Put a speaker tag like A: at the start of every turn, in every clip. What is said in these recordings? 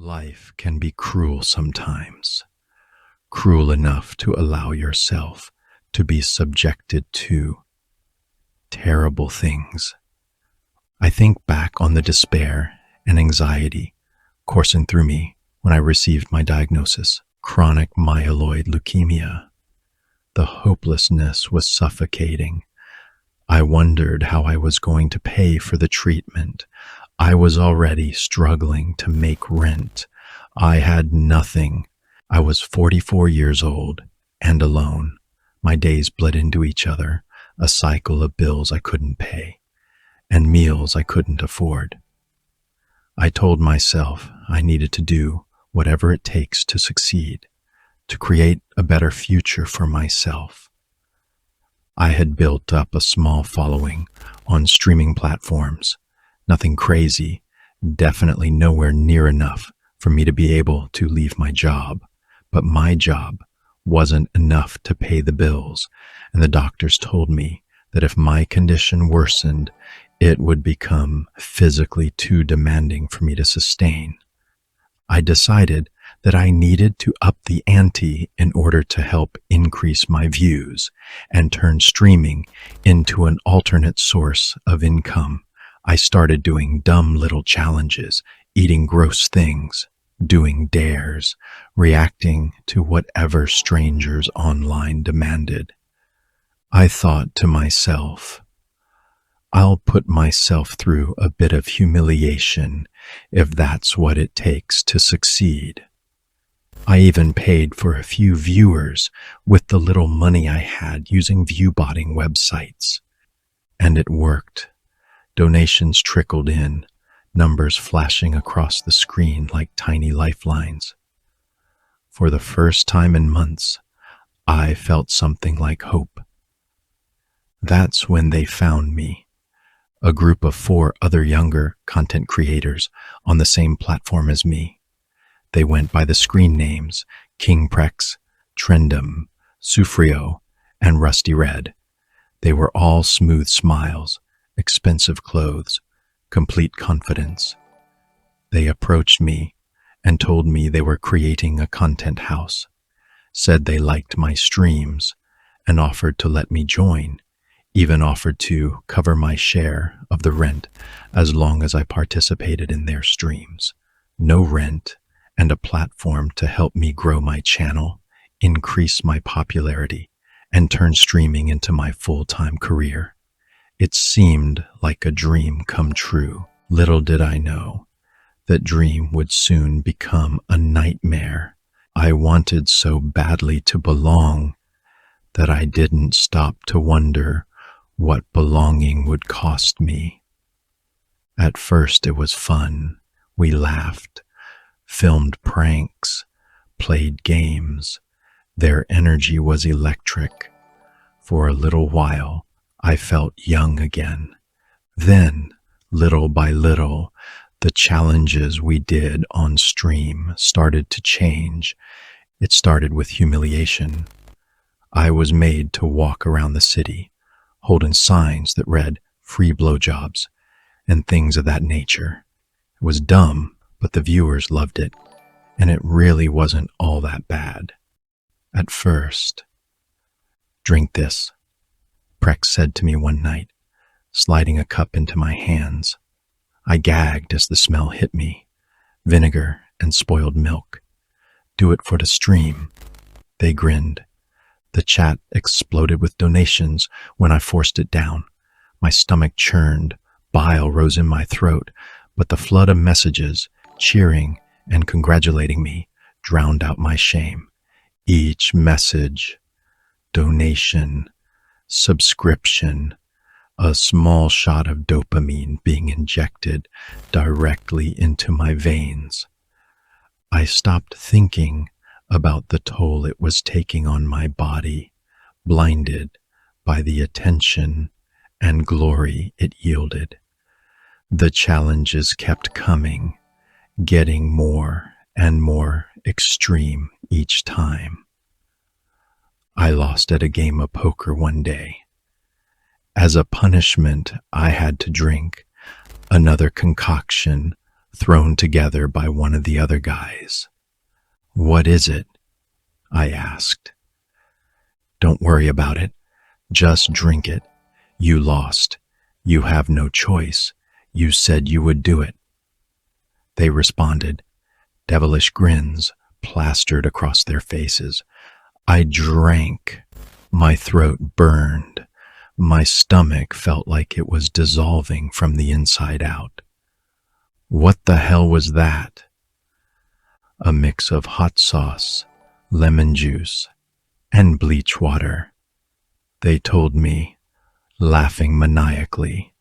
A: Life can be cruel sometimes, cruel enough to allow yourself to be subjected to terrible things. I think back on the despair and anxiety coursing through me when I received my diagnosis, chronic myeloid leukemia. The hopelessness was suffocating. I wondered how I was going to pay for the treatment. I was already struggling to make rent. I had nothing. I was 44 years old and alone. My days bled into each other, a cycle of bills I couldn't pay and meals I couldn't afford. I told myself I needed to do whatever it takes to succeed, to create a better future for myself. I had built up a small following on streaming platforms. Nothing crazy, definitely nowhere near enough for me to be able to leave my job. But my job wasn't enough to pay the bills, and the doctors told me that if my condition worsened, it would become physically too demanding for me to sustain. I decided that I needed to up the ante in order to help increase my views and turn streaming into an alternate source of income. I started doing dumb little challenges, eating gross things, doing dares, reacting to whatever strangers online demanded. I thought to myself, I'll put myself through a bit of humiliation if that's what it takes to succeed. I even paid for a few viewers with the little money I had using view-botting websites. And it worked. Donations trickled in, numbers flashing across the screen like tiny lifelines. For the first time in months, I felt something like hope. That's when they found me, a group of 4 other younger content creators on the same platform as me. They went by the screen names Kingprex, Trendum, Sufrio, and Rusty Red. They were all smooth smiles, expensive clothes, complete confidence. They approached me and told me they were creating a content house, said they liked my streams, and offered to let me join, even offered to cover my share of the rent as long as I participated in their streams. No rent and a platform to help me grow my channel, increase my popularity, and turn streaming into my full-time career. It seemed like a dream come true. Little did I know that dream would soon become a nightmare. I wanted so badly to belong that I didn't stop to wonder what belonging would cost me. At first it was fun. We laughed, filmed pranks, played games. Their energy was electric. For a little while, I felt young again. Then, little by little, the challenges we did on stream started to change. It started with humiliation. I was made to walk around the city, holding signs that read "free blowjobs" and things of that nature. It was dumb, but the viewers loved it, and it really wasn't all that bad. At first, "Drink this," Prex said to me one night, sliding a cup into my hands. I gagged as the smell hit me. Vinegar and spoiled milk. "Do it for the stream." They grinned. The chat exploded with donations when I forced it down. My stomach churned, bile rose in my throat, but the flood of messages, cheering and congratulating me, drowned out my shame. Each message, donation, subscription, a small shot of dopamine being injected directly into my veins. I stopped thinking about the toll it was taking on my body, blinded by the attention and glory it yielded. The challenges kept coming, getting more and more extreme each time. I lost at a game of poker one day. As a punishment, I had to drink another concoction thrown together by one of the other guys. "What is it?" I asked. "Don't worry about it. Just drink it. You lost. You have no choice. You said you would do it." They responded, devilish grins plastered across their faces. I drank. My throat burned. My stomach felt like it was dissolving from the inside out. What the hell was that? A mix of hot sauce, lemon juice, and bleach water, they told me, laughing maniacally.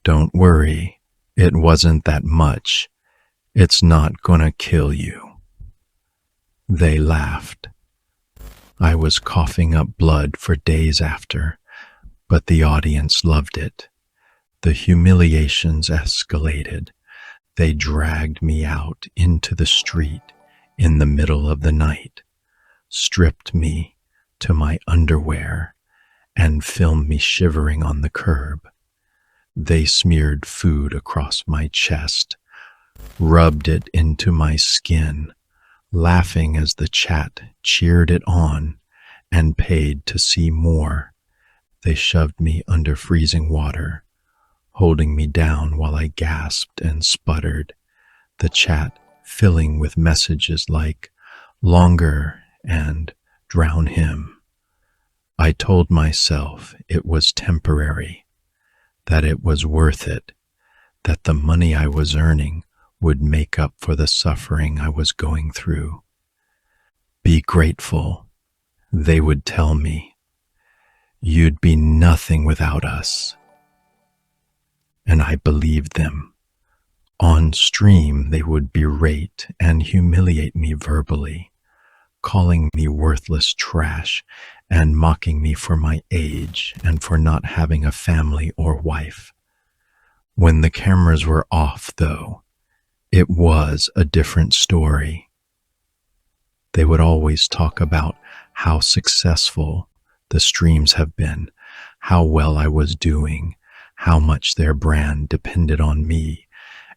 A: "Don't worry, it wasn't that much. It's not gonna kill you." They laughed. I was coughing up blood for days after, but the audience loved it. The humiliations escalated. They dragged me out into the street in the middle of the night, stripped me to my underwear, and filmed me shivering on the curb. They smeared food across my chest, rubbed it into my skin, laughing as the chat cheered it on and paid to see more. They shoved me under freezing water, holding me down while I gasped and sputtered, the chat filling with messages like "longer" and "drown him." I told myself it was temporary, that it was worth it, that the money I was earning would make up for the suffering I was going through. "Be grateful," they would tell me. "You'd be nothing without us." And I believed them. On stream, they would berate and humiliate me verbally, calling me worthless trash and mocking me for my age and for not having a family or wife. When the cameras were off, though, it was a different story. They would always talk about how successful the streams have been, how well I was doing, how much their brand depended on me,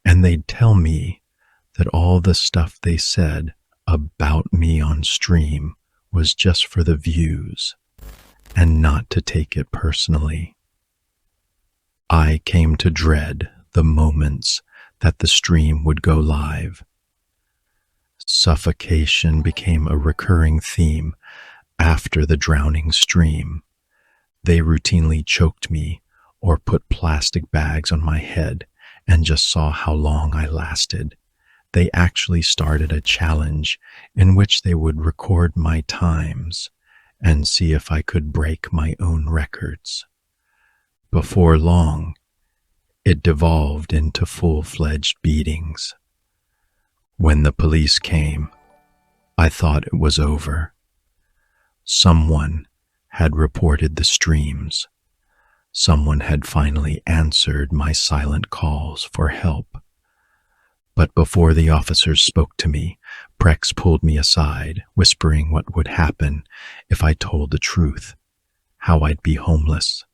A: and they'd tell me that all the stuff they said about me on stream was just for the views and not to take it personally. I came to dread the moments that the stream would go live. Suffocation became a recurring theme after the drowning stream. They routinely choked me or put plastic bags on my head and just saw how long I lasted. They actually started a challenge in which they would record my times and see if I could break my own records. Before long, it devolved into full-fledged beatings. When the police came, I thought it was over. Someone had reported the streams. Someone had finally answered my silent calls for help. But before the officers spoke to me, Prex pulled me aside, whispering what would happen if I told the truth, how I'd be homeless,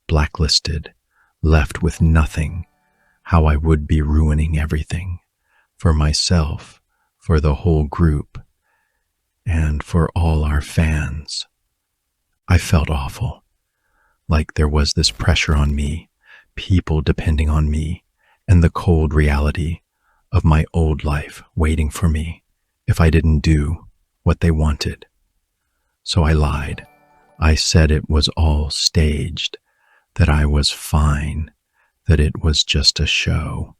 A: blacklisted, left with nothing, how I would be ruining everything, for myself, for the whole group, and for all our fans. I felt awful, like there was this pressure on me, people depending on me, and the cold reality of my old life waiting for me if I didn't do what they wanted. So I lied. I said it was all staged, that I was fine, that it was just a show.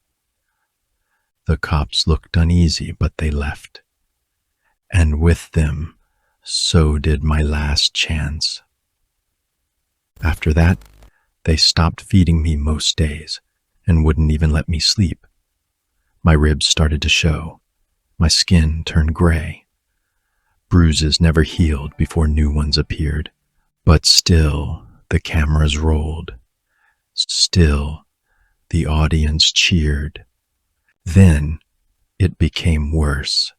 A: The cops looked uneasy, but they left. And with them, so did my last chance. After that, they stopped feeding me most days and wouldn't even let me sleep. My ribs started to show. My skin turned gray. Bruises never healed before new ones appeared. But still, the cameras rolled. Still, the audience cheered. Then, it became worse.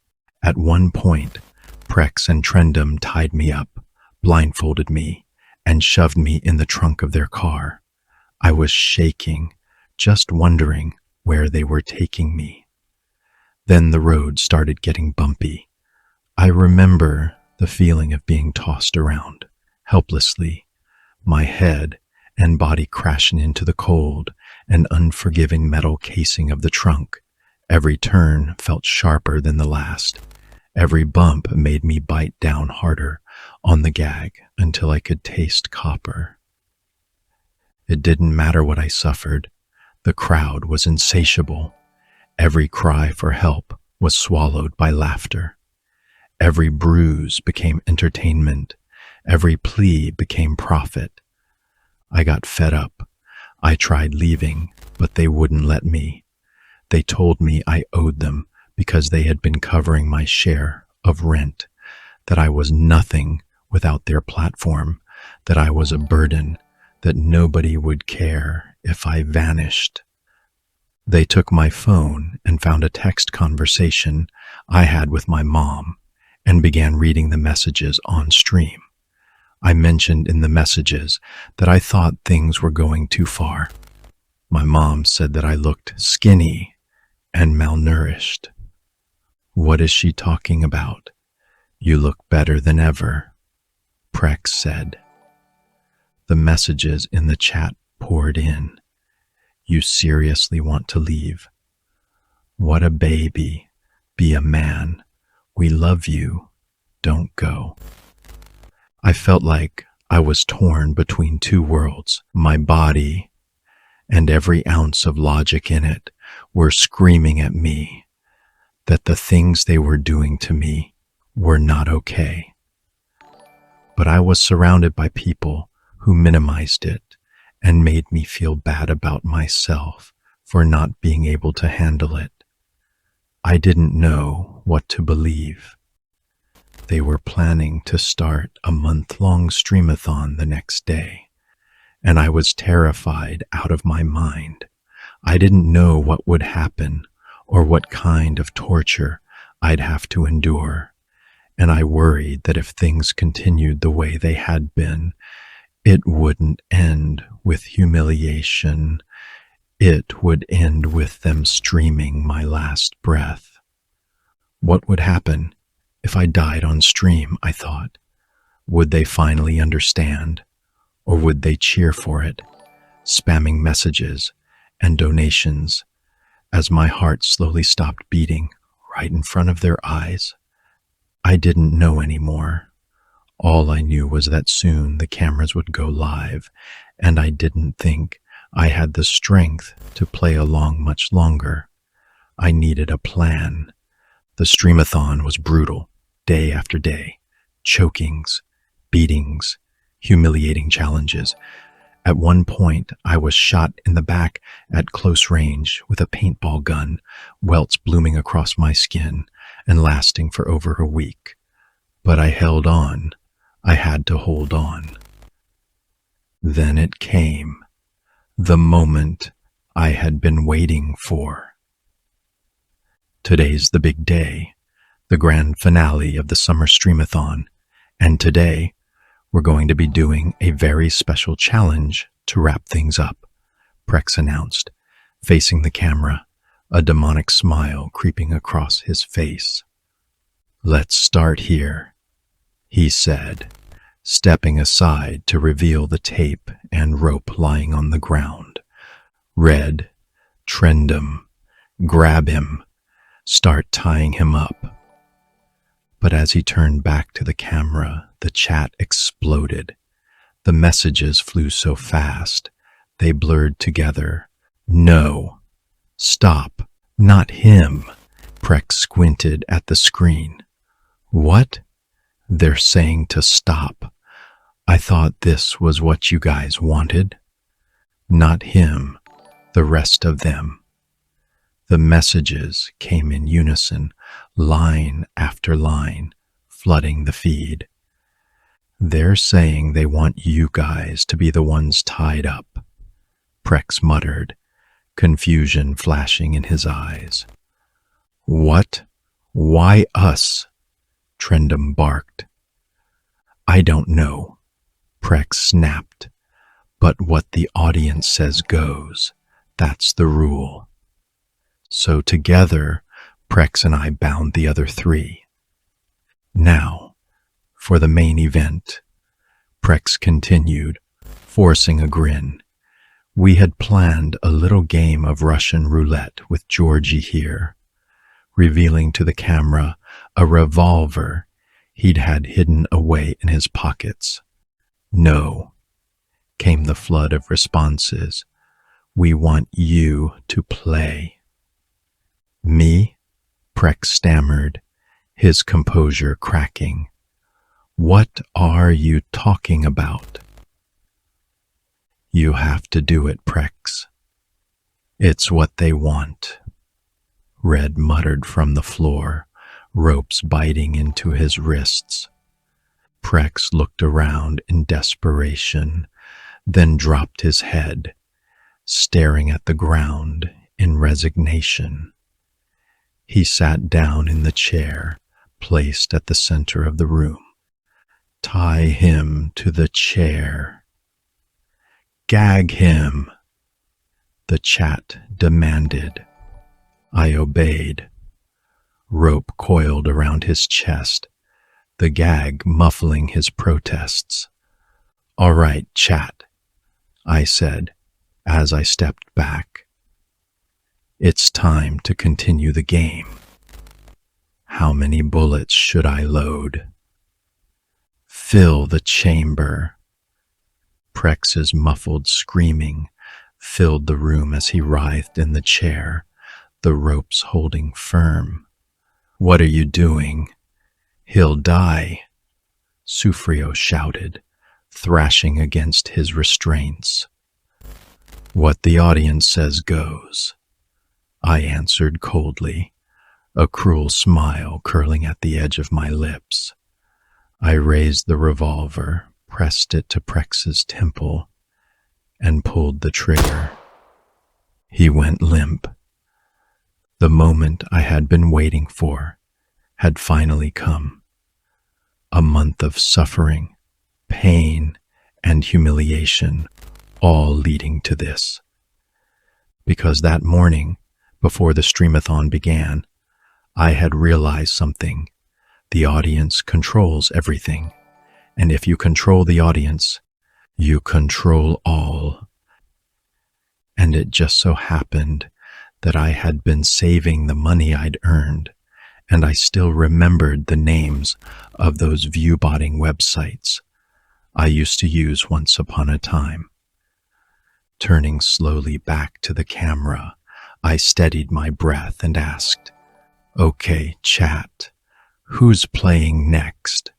A: At one point, Prex and Trendum tied me up, blindfolded me, and shoved me in the trunk of their car. I was shaking, just wondering where they were taking me. Then the road started getting bumpy. I remember the feeling of being tossed around, helplessly, my head and body crashing into the cold and unforgiving metal casing of the trunk. Every turn felt sharper than the last. Every bump made me bite down harder on the gag until I could taste copper. It didn't matter what I suffered. The crowd was insatiable. Every cry for help was swallowed by laughter. Every bruise became entertainment. Every plea became profit. I got fed up. I tried leaving, but they wouldn't let me. They told me I owed them because they had been covering my share of rent, that I was nothing without their platform, that I was a burden, that nobody would care if I vanished. They took my phone and found a text conversation I had with my mom and began reading the messages on stream. I mentioned in the messages that I thought things were going too far. My mom said that I looked skinny and malnourished. What is she talking about? You look better than ever, Prex said. The messages in the chat poured in. You seriously want to leave? What a baby. Be a man. We love you. Don't go. I felt like I was torn between two worlds. My body and every ounce of logic in it were screaming at me that the things they were doing to me were not okay. But I was surrounded by people who minimized it and made me feel bad about myself for not being able to handle it. I didn't know what to believe. They were planning to start a month-long streamathon the next day, and I was terrified out of my mind. I didn't know what would happen or what kind of torture I'd have to endure, and I worried that if things continued the way they had been, it wouldn't end with humiliation. It would end with them streaming my last breath. What would happen if I died on stream, I thought? Would they finally understand, or would they cheer for it, spamming messages and donations as my heart slowly stopped beating right in front of their eyes? I didn't know anymore. All I knew was that soon the cameras would go live, and I didn't think I had the strength to play along much longer. I needed a plan. The streamathon was brutal, day after day. Chokings, beatings, humiliating challenges. At one point, I was shot in the back at close range with a paintball gun, welts blooming across my skin and lasting for over a week. But I held on. I had to hold on. Then it came, the moment I had been waiting for. Today's the big day, the grand finale of the summer streamathon, and today we're going to be doing a very special challenge to wrap things up, Prex announced, facing the camera, a demonic smile creeping across his face. Let's start here, he said, stepping aside to reveal the tape and rope lying on the ground. Red, trend him, grab him, start tying him up. But as he turned back to the camera, the chat exploded. The messages flew so fast, they blurred together. No, stop, not him. Prex squinted at the screen. What? They're saying to stop. I thought this was what you guys wanted. Not him, the rest of them. The messages came in unison, line after line, flooding the feed. They're saying they want you guys to be the ones tied up, Prex muttered, confusion flashing in his eyes. What? Why us? Trendham barked. I don't know, Prex snapped, but what the audience says goes. That's the rule. So together, Prex and I bound the other three. Now, for the main event, Prex continued, forcing a grin. We had planned a little game of Russian roulette with Georgie here, revealing to the camera a revolver he'd had hidden away in his pockets. No, came the flood of responses. We want you to play. Me? Prex stammered, his composure cracking. What are you talking about? You have to do it, Prex. It's what they want. Red muttered from the floor, ropes biting into his wrists. Prex looked around in desperation, then dropped his head, staring at the ground in resignation. He sat down in the chair placed at the center of the room. Tie him to the chair. Gag him, the chat demanded. I obeyed. Rope coiled around his chest, the gag muffling his protests. All right, chat, I said as I stepped back. It's time to continue the game. How many bullets should I load? Fill the chamber. Prex's muffled screaming filled the room as he writhed in the chair, the ropes holding firm. What are you doing? He'll die, Sufrio shouted, thrashing against his restraints. What the audience says goes, I answered coldly, a cruel smile curling at the edge of my lips. I raised the revolver, pressed it to Prex's temple, and pulled the trigger. He went limp. The moment I had been waiting for had finally come. A month of suffering, pain, and humiliation, all leading to this. Because that morning, before the streamathon began, I had realized something. The audience controls everything. And if you control the audience, you control all. And it just so happened that I had been saving the money I'd earned, and I still remembered the names of those viewbotting websites I used to use once upon a time. Turning slowly back to the camera, I steadied my breath and asked, Okay, chat, who's playing next?